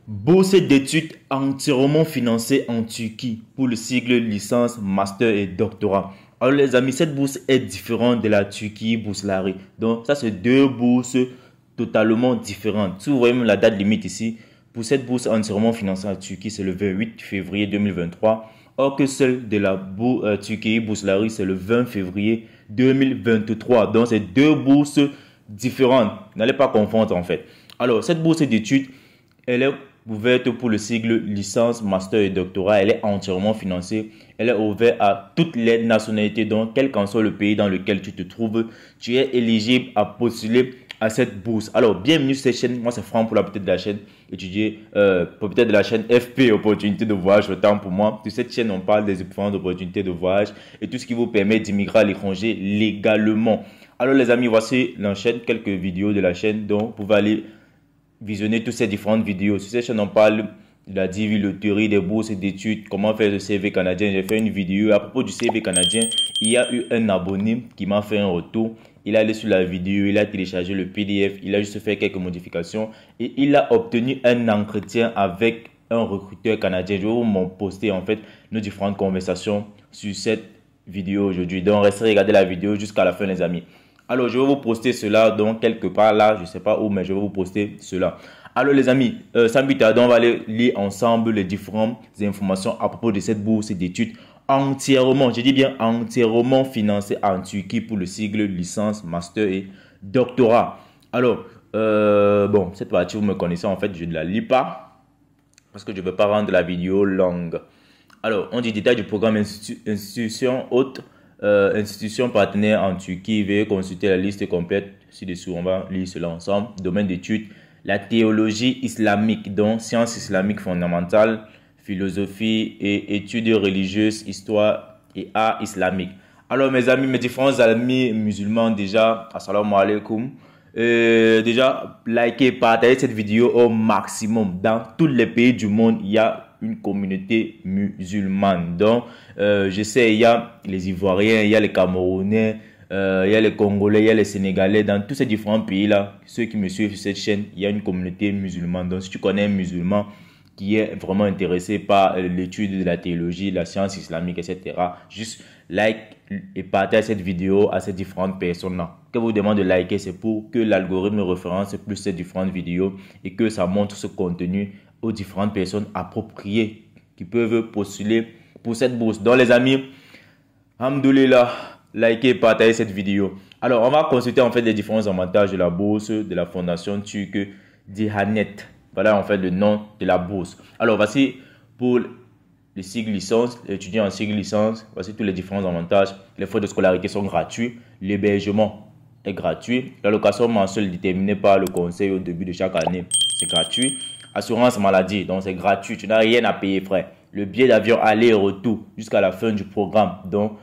Bourse d'études entièrement financée en Turquie pour le sigle licence, master et doctorat. Alors les amis, cette bourse est différente de la Turquie Bourselari. Donc ça, c'est deux bourses totalement différentes. Si vous voyez même la date limite ici, pour cette bourse entièrement financée en Turquie, c'est le 28 février 2023. Or que celle de la Turquie Bourselari, c'est le 20 février 2023. Donc c'est deux bourses différentes. N'allez pas confondre en fait. Alors cette bourse d'études, elle est ouverte pour le sigle licence, master et doctorat. Elle est entièrement financée. Elle est ouverte à toutes les nationalités. Donc, quel qu'en soit le pays dans lequel tu te trouves, tu es éligible à postuler à cette bourse. Alors, bienvenue sur cette chaîne. Moi, c'est Franck pour la petite de la chaîne. Étudier propriétaire de la chaîne FP, opportunité de voyage, autant pour moi. Sur cette chaîne, on parle des différentes opportunités de voyage et tout ce qui vous permet d'immigrer à l'étranger légalement. Alors, les amis, voici l'enchaîne, quelques vidéos de la chaîne. Donc, vous pouvez aller visionner toutes ces différentes vidéos. Sur cette chaîne, on parle de la DIV, le théorie des bourses d'études, comment faire le CV canadien. J'ai fait une vidéo à propos du CV canadien. Il y a eu un abonné qui m'a fait un retour. Il est allé sur la vidéo, il a téléchargé le PDF, il a juste fait quelques modifications et il a obtenu un entretien avec un recruteur canadien. Je vais vous poster en fait nos différentes conversations sur cette vidéo aujourd'hui. Donc, restez regarder la vidéo jusqu'à la fin, les amis. Alors, je vais vous poster cela donc quelque part là, je ne sais pas où, mais je vais vous poster cela. Alors, les amis, sans plus tarder, on va aller lire ensemble les différentes informations à propos de cette bourse d'études entièrement, je dis bien entièrement financée en Turquie pour le sigle licence, master et doctorat. Alors, bon, cette partie, vous me connaissez, en fait, je ne la lis pas parce que je ne veux pas rendre la vidéo longue. Alors, on dit détail du programme institution haute. Institution partenaire en Turquie, veuillez consulter la liste complète ci-dessous. On va lire cela ensemble. Domaine d'études, la théologie islamique, donc sciences islamiques fondamentales, philosophie et études religieuses, histoire et art islamique. Alors mes amis, mes différents amis musulmans, déjà, assalamu alaikum. Déjà, likez, partagez cette vidéo au maximum. Dans tous les pays du monde, il y a une communauté musulmane. Donc, je sais, il y a les Ivoiriens, il y a les Camerounais, il y a les Congolais, il y a les Sénégalais. Dans tous ces différents pays-là, ceux qui me suivent sur cette chaîne, il y a une communauté musulmane. Donc, si tu connais un musulman qui est vraiment intéressé par l'étude de la théologie, la science islamique, etc., juste like et partage cette vidéo à ces différentes personnes-là. Que vous demande de liker, c'est pour que l'algorithme référence plus ces différentes vidéos et que ça montre ce contenu aux différentes personnes appropriées qui peuvent postuler pour cette bourse. Donc les amis, alhamdoulilah, likez et partagez cette vidéo. Alors on va consulter en fait les différents avantages de la bourse de la fondation turque Diyanet. Voilà en fait le nom de la bourse. Alors voici pour le sigle licence, l'étudiant en sigle licence, voici tous les différents avantages. Les frais de scolarité sont gratuits, l'hébergement est gratuit, l'allocation mensuelle déterminée par le conseil au début de chaque année, c'est gratuit. Assurance maladie, donc c'est gratuit, tu n'as rien à payer frère. Le billet d'avion aller et retour jusqu'à la fin du programme. Donc,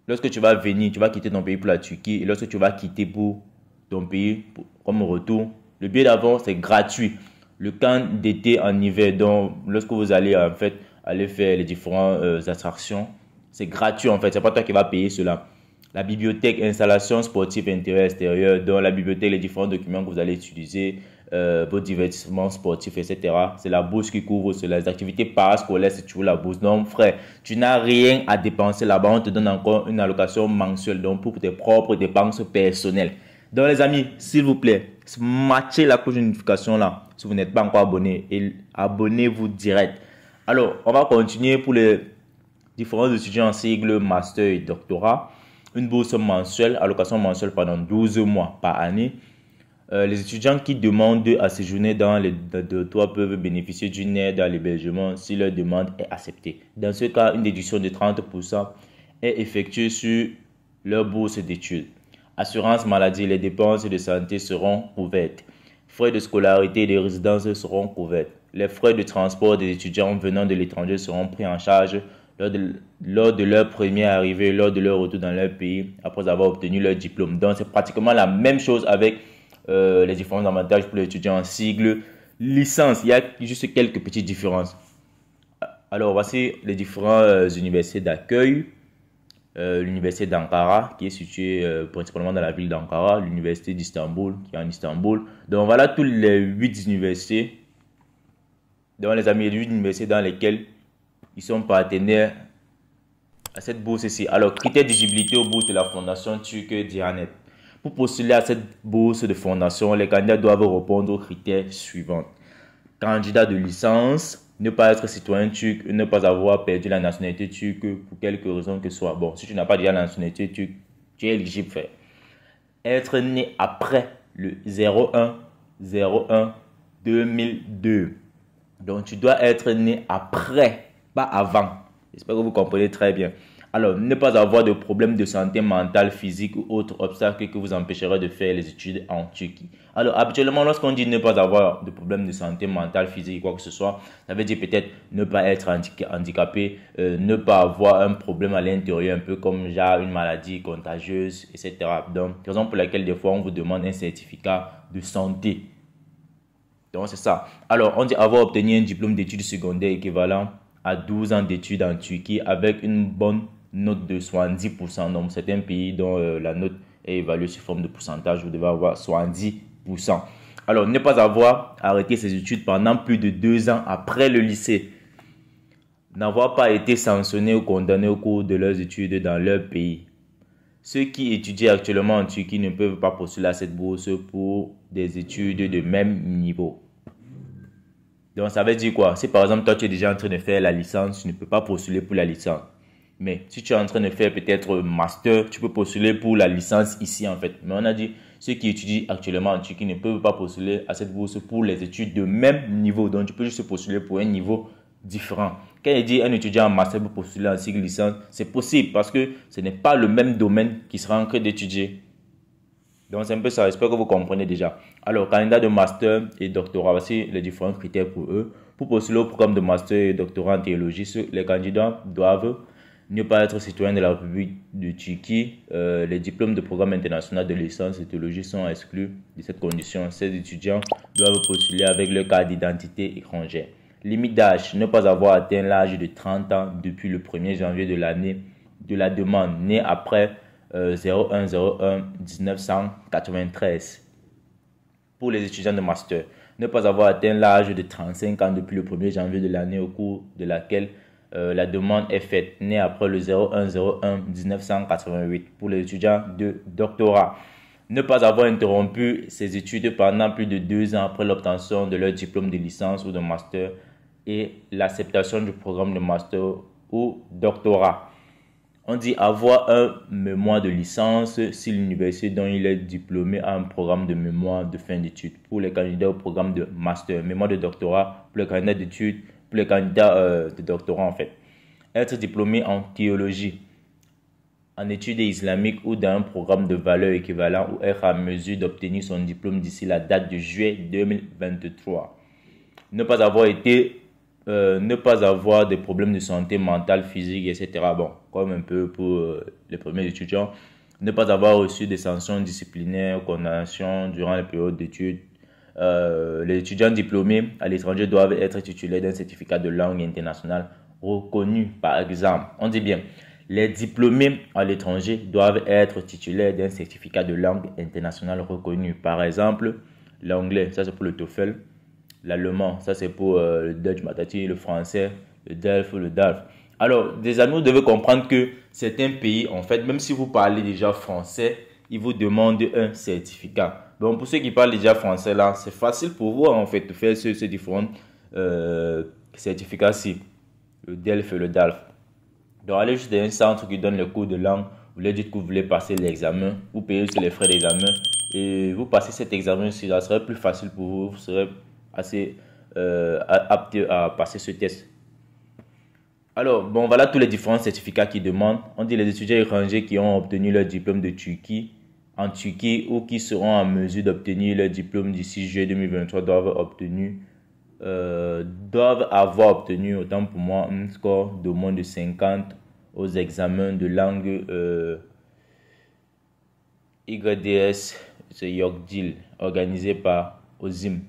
lorsque tu vas venir, tu vas quitter ton pays pour la Turquie et lorsque tu vas quitter pour ton pays comme retour, le billet d'avion c'est gratuit. Le camp d'été en hiver, donc lorsque vous allez en fait aller faire les différentes attractions, c'est gratuit en fait, c'est pas toi qui vas payer cela. La bibliothèque, installation sportive intérieure, extérieure, dans la bibliothèque, les différents documents que vous allez utiliser, vos divertissements sportifs, etc. C'est la bourse qui couvre cela. Les activités parascolaires, c'est toujours la bourse. Non, frère, tu n'as rien à dépenser là-bas. On te donne encore une allocation mensuelle donc pour tes propres dépenses personnelles. Donc, les amis, s'il vous plaît, matchez la cloche de notification là si vous n'êtes pas encore abonné et abonnez-vous direct. Alors, on va continuer pour les différents étudiants en sigle, master et doctorat. Une bourse mensuelle, allocation mensuelle pendant 12 mois par année. Les étudiants qui demandent à séjourner dans les dortoirs peuvent bénéficier d'une aide à l'hébergement si leur demande est acceptée. Dans ce cas, une déduction de 30% est effectuée sur leur bourse d'études. Assurance maladie, les dépenses de santé seront couvertes. Frais de scolarité et de résidence seront couverts. Les frais de transport des étudiants venant de l'étranger seront pris en charge lors de leur première arrivée, lors de leur retour dans leur pays, après avoir obtenu leur diplôme. Donc, c'est pratiquement la même chose avec les différents avantages pour les étudiants en sigle licence. Il y a juste quelques petites différences. Alors, voici les différentes universités d'accueil. L'université d'Ankara qui est située principalement dans la ville d'Ankara, l'université d'Istanbul qui est en Istanbul. Donc voilà tous les 8 universités Donc les amis, il y a des universités dans lesquelles ils sont partenaires à cette bourse-ci. Alors, critères d'éligibilité aux bourses de la Fondation turque Diyanet. Pour postuler à cette bourse de fondation, les candidats doivent répondre aux critères suivants. Candidat de licence, ne pas être citoyen turc, ne pas avoir perdu la nationalité turque pour quelque raison que ce soit. Bon, si tu n'as pas déjà la nationalité turque, tu es éligible, frère. Être né après le 01/01/2002. Donc, tu dois être né après, pas avant. J'espère que vous comprenez très bien. Alors, ne pas avoir de problème de santé mentale, physique ou autre obstacle que vous empêcherait de faire les études en Turquie. Alors, habituellement, lorsqu'on dit ne pas avoir de problème de santé mentale, physique, quoi que ce soit, ça veut dire peut-être ne pas être handicapé, ne pas avoir un problème à l'intérieur, un peu comme genre une maladie contagieuse, etc. Donc, raison pour laquelle des fois, on vous demande un certificat de santé. Donc, c'est ça. Alors, on dit avoir obtenu un diplôme d'études secondaires équivalent à 12 ans d'études en Turquie avec une bonne note de 70%. Donc, c'est un pays dont la note est évaluée sous forme de pourcentage. Vous devez avoir 70%. Alors, ne pas avoir arrêté ses études pendant plus de 2 ans après le lycée. N'avoir pas été sanctionné ou condamné au cours de leurs études dans leur pays. Ceux qui étudient actuellement en Turquie ne peuvent pas postuler à cette bourse pour des études de même niveau. Donc, ça veut dire quoi? Si par exemple, toi, tu es déjà en train de faire la licence, tu ne peux pas postuler pour la licence. Mais si tu es en train de faire peut-être master, tu peux postuler pour la licence ici, en fait. Mais on a dit, ceux qui étudient actuellement en Turquie ne peuvent pas postuler à cette bourse pour les études de même niveau. Donc, tu peux juste postuler pour un niveau différent. Quand il dit un étudiant en master peut postuler en cycle licence, c'est possible parce que ce n'est pas le même domaine qui sera en train d'étudier. Donc, c'est un peu ça. J'espère que vous comprenez déjà. Alors, candidat de master et doctorat, voici les différents critères pour eux. Pour postuler au programme de master et doctorat en théologie, les candidats doivent ne pas être citoyen de la République de Turquie. Les diplômes de programme international de licence et théologie sont exclus de cette condition. Ces étudiants doivent postuler avec leur carte d'identité étrangère. Limite d'âge, ne pas avoir atteint l'âge de 30 ans depuis le 1er janvier de l'année de la demande, né après 01/01/1993. Pour les étudiants de master, ne pas avoir atteint l'âge de 35 ans depuis le 1er janvier de l'année au cours de laquelle la demande est faite, né après le 01/01/1988. Pour les étudiants de doctorat, ne pas avoir interrompu ses études pendant plus de 2 ans après l'obtention de leur diplôme de licence ou de master et l'acceptation du programme de master ou doctorat. On dit avoir un mémoire de licence si l'université dont il est diplômé a un programme de mémoire de fin d'études. Pour les candidats au programme de master, mémoire de doctorat, pour les candidats d'études, pour les candidats de doctorat en fait. Être diplômé en théologie, en études islamiques ou dans un programme de valeur équivalent ou être en mesure d'obtenir son diplôme d'ici la date de juillet 2023. Ne pas avoir des problèmes de santé mentale, physique, etc. Bon, comme un peu pour les premiers étudiants. Ne pas avoir reçu des sanctions disciplinaires ou condamnations durant les périodes d'études. Les étudiants diplômés à l'étranger doivent être titulaires d'un certificat de langue internationale reconnu, par exemple. On dit bien, les diplômés à l'étranger doivent être titulaires d'un certificat de langue internationale reconnu. Par exemple, l'anglais, ça c'est pour le TOEFL. L'allemand, ça c'est pour le Dutch Matati, le français, le DELF, le DALF. Alors, des amis, vous devez comprendre que certains pays, en fait, même si vous parlez déjà français, ils vous demandent un certificat. Donc, pour ceux qui parlent déjà français, là, c'est facile pour vous, en fait, de faire ces différents certificats-ci, le DELF et le DALF. Donc, allez juste dans un centre qui donne le cours de langue, vous leur dites que vous voulez passer l'examen, vous payez sur les frais d'examen, et vous passez cet examen-ci, ça serait plus facile pour vous, vous serez assez apte à passer ce test. Alors, bon, voilà tous les différents certificats qu'ils demandent. On dit les étudiants étrangers qui ont obtenu leur diplôme de Turquie, en Turquie ou qui seront en mesure d'obtenir leur diplôme d'ici juillet 2023 doivent avoir obtenu, autant pour moi, un score de moins de 50 aux examens de langue YDS, c'est Yorkdil, organisé par OSIM.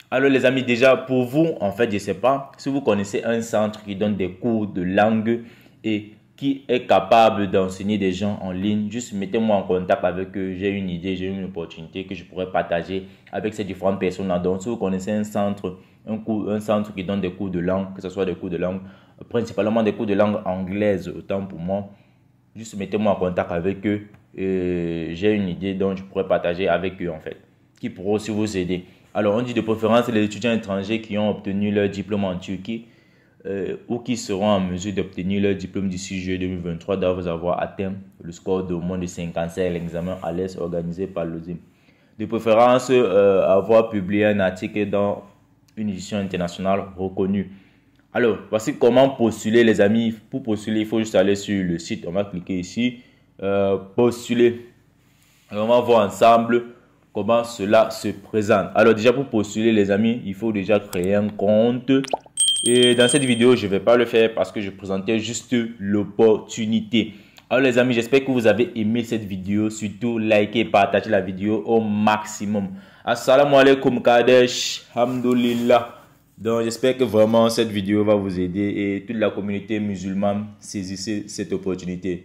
Alors les amis, déjà pour vous, en fait, je ne sais pas si vous connaissez un centre qui donne des cours de langue et qui est capable d'enseigner des gens en ligne, juste mettez-moi en contact avec eux. J'ai une idée, j'ai une opportunité que je pourrais partager avec ces différentes personnes-là. Donc, si vous connaissez un centre, un centre qui donne des cours de langue, que ce soit des cours de langue, principalement des cours de langue anglaise, autant pour moi, juste mettez-moi en contact avec eux. J'ai une idée dont je pourrais partager avec eux en fait, qui pourront aussi vous aider. Alors, on dit de préférence les étudiants étrangers qui ont obtenu leur diplôme en Turquie ou qui seront en mesure d'obtenir leur diplôme d'ici juillet 2023 doivent avoir atteint le score de moins de 55 à l'examen à l'aise organisé par l'OSIM. De préférence, avoir publié un article dans une édition internationale reconnue. Alors, voici comment postuler les amis. Pour postuler, il faut juste aller sur le site. On va cliquer ici, postuler. Alors, on va voir ensemble comment cela se présente. Alors déjà pour postuler les amis, il faut déjà créer un compte. Et dans cette vidéo, je ne vais pas le faire parce que je présentais juste l'opportunité. Alors les amis, j'espère que vous avez aimé cette vidéo. Surtout, likez et partagez la vidéo au maximum. Assalamu alaikum Kadesh, hamdoulilah. Donc j'espère que vraiment cette vidéo va vous aider et toute la communauté musulmane saisissez cette opportunité.